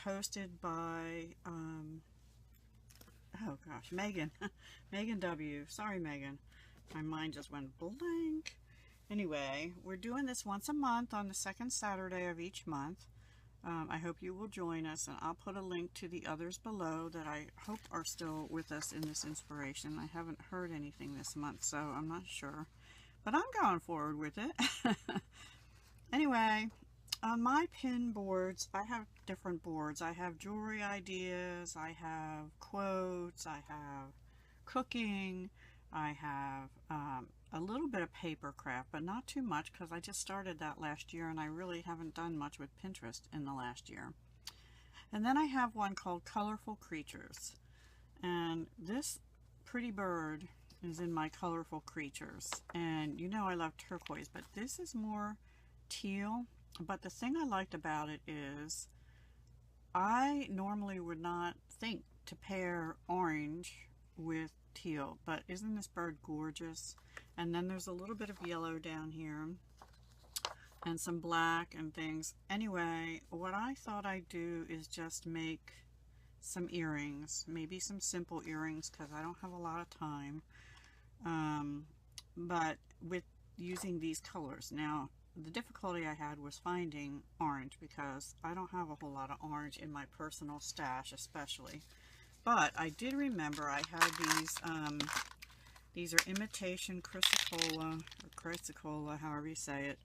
hosted by, oh gosh, Megan. Megan W. Sorry, Megan. My mind just went blank. Anyway, we're doing this once a month on the second Saturday of each month. I hope you will join us, and I'll put a link to the others below that I hope are still with us in this inspiration. I haven't heard anything this month, so I'm not sure. But I'm going forward with it. Anyway, on my pin boards, I have different boards. I have jewelry ideas, I have quotes, I have cooking, I have a little bit of paper craft, but not too much because I just started that last year and I really haven't done much with Pinterest in the last year. And then I have one called Colorful Creatures. And this pretty bird is in my Colorful Creatures. And you know I love turquoise, but this is more teal. But the thing I liked about it is I normally would not think to pair orange with teal, but isn't this bird gorgeous? And then there's a little bit of yellow down here and some black and things. Anyway, what I thought I'd do is just make some earrings, maybe some simple earrings because I don't have a lot of time, but with using these colors. Now the difficulty I had was finding orange because I don't have a whole lot of orange in my personal stash especially. But I did remember I had these are imitation chrysocolla, or chrysocolla, however you say it,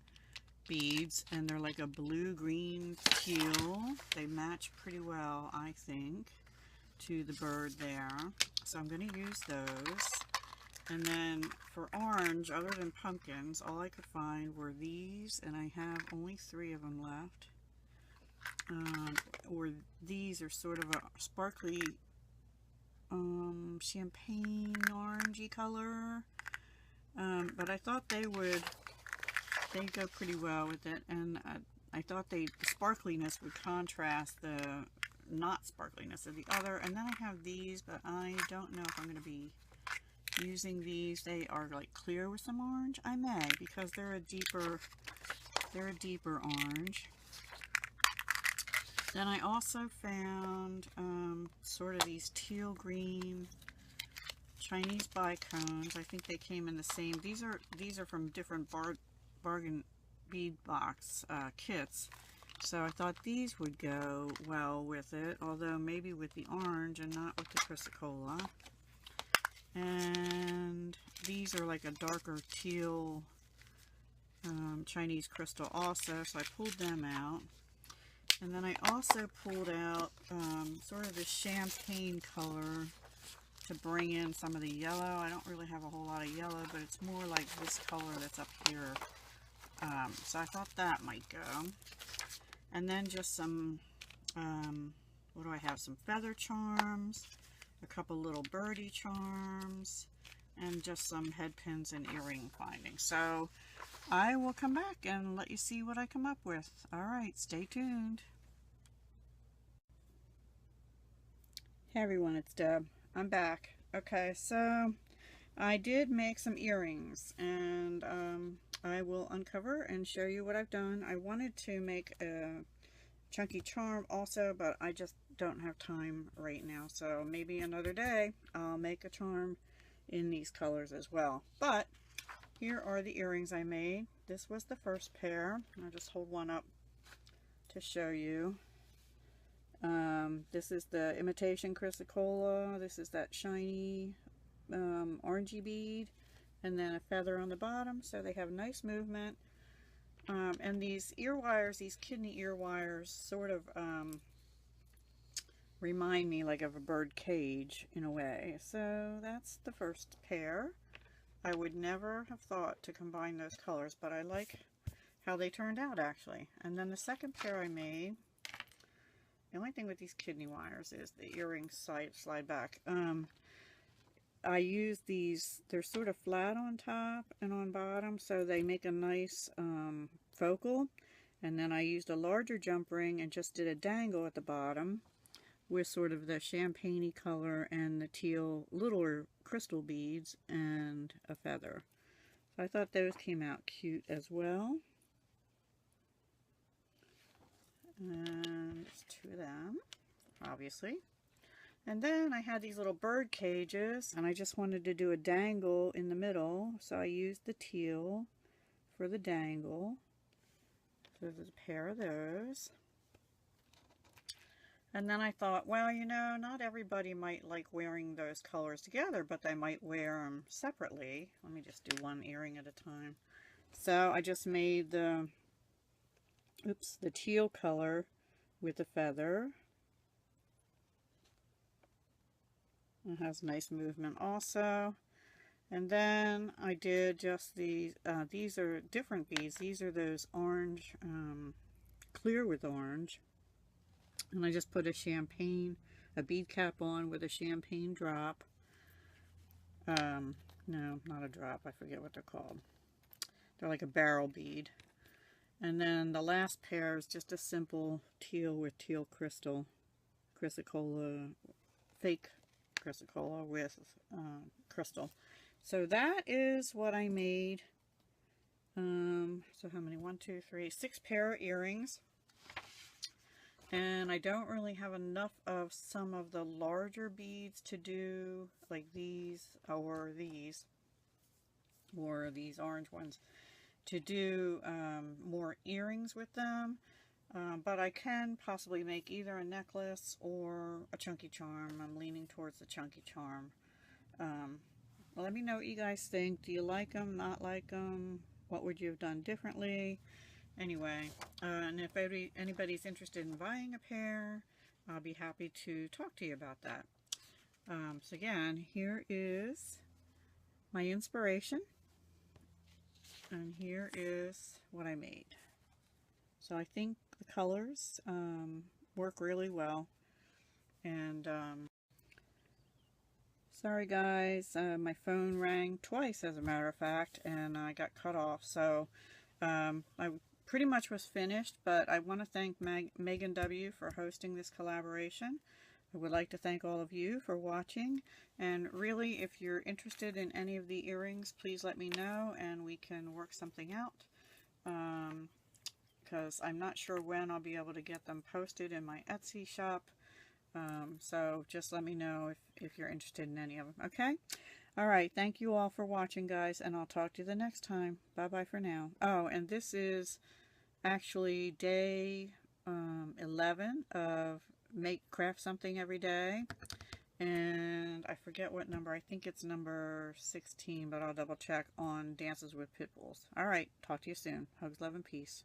beads, and they're like a blue-green teal. They match pretty well, I think, to the bird there. So I'm going to use those. And then for orange, other than pumpkins, all I could find were these, and I have only 3 of them left. Or these are sort of a sparkly champagne orangey color, but I thought they'd go pretty well with it, and I thought the sparkliness would contrast the not sparkliness of the other. And then I have these, but I don't know if I'm going to be using these. They are like clear with some orange. I may, because they're a deeper orange. Then I also found sort of these teal green Chinese bicones. I think they came in the same. These are from different bargain bead box kits. So I thought these would go well with it, although maybe with the orange and not with the chrysocolla. And these are like a darker teal Chinese crystal also, so I pulled them out. And then I also pulled out sort of the champagne color to bring in some of the yellow. I don't really have a whole lot of yellow, but it's more like this color that's up here. So I thought that might go. And then just some, what do I have? Some feather charms, a couple little birdie charms, and just some head pins and earring findings. So I will come back and let you see what I come up with. Alright, stay tuned. Hey everyone, it's Deb. I'm back. Okay, so I did make some earrings, and I will uncover and show you what I've done. I wanted to make a chunky charm also, but I just don't have time right now, so maybe another day I'll make a charm in these colors as well. But here are the earrings I made. This was the first pair. I'll just hold one up to show you. This is the imitation chrysocolla. This is that shiny orangey bead, and then a feather on the bottom, so they have nice movement. And these ear wires, these kidney ear wires, sort of remind me like of a bird cage in a way. So that's the first pair. I would never have thought to combine those colors, but I like how they turned out actually. And then the second pair I made, the only thing with these kidney wires is the earrings slide back. I use these, they're sort of flat on top and on bottom, so they make a nice focal. And then I used a larger jump ring and just did a dangle at the bottom with sort of the champagne-y color and the teal littler crystal beads and a feather. So I thought those came out cute as well. And there's 2 of them. obviously. And then I had these little bird cages, and I just wanted to do a dangle in the middle, so I used the teal for the dangle. So there's a pair of those. And then I thought, well, you know, not everybody might like wearing those colors together, but they might wear them separately. Let me just do one earring at a time. So I just made the teal color with the feather. It has nice movement also. And then I did just these are different beads. These are those orange, clear with orange. And I just put a bead cap on with a champagne drop. No, not a drop. I forget what they're called. They're like a barrel bead. And then the last pair is just a simple teal with teal crystal. Chrysocolla, fake Chrysocolla with crystal. So that is what I made. So how many? 1, 2, 3, 6 pair of earrings. And I don't really have enough of some of the larger beads to do like these or these orange ones to do more earrings with them. But I can possibly make either a necklace or a chunky charm. I'm leaning towards the chunky charm. Let me know what you guys think. Do you like them? Not like them? What would you have done differently? Anyway, and if anybody's interested in buying a pair, I'll be happy to talk to you about that. So again, here is my inspiration, and here is what I made. So I think the colors work really well. And sorry guys, my phone rang twice as a matter of fact, and I got cut off. So I pretty much was finished, but I want to thank Megan W. for hosting this collaboration. I would like to thank all of you for watching, and really if you're interested in any of the earrings, please let me know and we can work something out, because I'm not sure when I'll be able to get them posted in my Etsy shop. So just let me know if you're interested in any of them, okay? Alright, thank you all for watching guys, and I'll talk to you the next time. Bye bye for now. Oh, and this is actually day 11 of craft something every day, and I forget what number. I think it's number 16, but I'll double check on Dances with Pit Bulls. Alright, talk to you soon. Hugs, love, and peace.